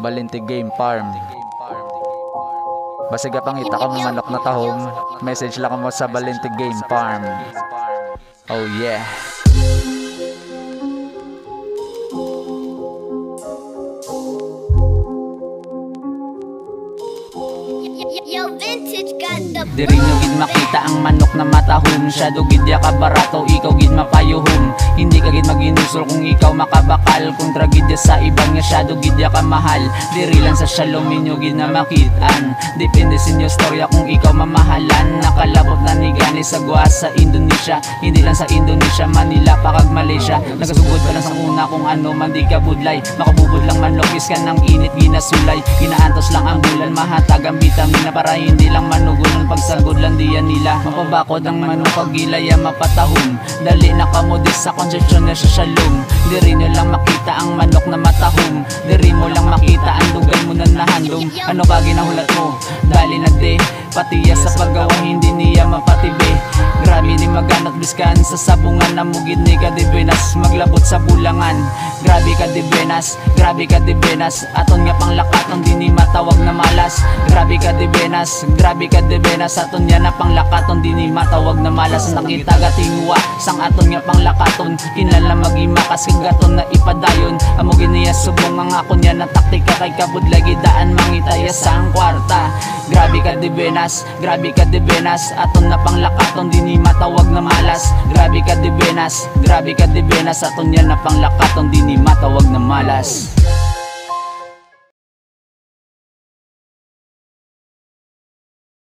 Balinti Game Farm. Basig ka pang ita ka manok na tahong. Message lang mo sa Balinti Game Farm. Oh yeah. Yo, vintage got the Diri nyo gid makita ang manok na matahom. Shadow gid ya ka barato, ikaw gid mapayuhom. Hindi ka gid maginusol kung ikaw makabakal. Kontra gid ya sa ibang nga shadow gid ya ka mahal. Diri lang sa shalom inyo gid na makitaan. Depende sa inyo storya kung ikaw mamahalan. Nakalabot na ni gani sa guwa sa Indonesia. Hindi lang sa Indonesia, Manila pa kag Malaysia. Nagasugod pa lang sa una kung ano man di ka budlay. Makabubod lang man logis ka ng init ginasulay. Ginaantos lang ang bulan, mahatag ang vitamina para hindi lang manugunan pagsagod lang diyan nila. Mapabakod ang manok pagilay mapatahom. Dali na kamodis sa konsepsyon na sa shalom. Diri nyo lang makita ang manok na matahom. Diri mo lang makita ang lugar mo na nahandom. Ano ka ginahulat mo? Dali na de, patiya sa paggawa hindi niya mapatibi. Grabe ni maganat biskan sa sabungan na mugid ni ka di Benas. Maglabot sa bulangan. Grabe ka di Benas, grabe ka di Benas. Aton nga pang lakaton di ni matawag na malas. Grabe ka di Benas, grabe ka di Benas. Aton nga na pang lakaton di ni matawag na malas. Nakita gatingwa sang aton nga pang lakaton. Kinala magimakas kag gaton na ipadayon. Amugid niya subong ang akon nga na taktika kay kabudlay gidaan mangitaya sa ang kwarta. Grabe ka di Benas, grabe ka di Benas. Aton na pang lakaton di ni matawag na malas. Grabe ka di Benas, grabe ka di Benas. Aton yan na pang lakaton di ni matawag na malas.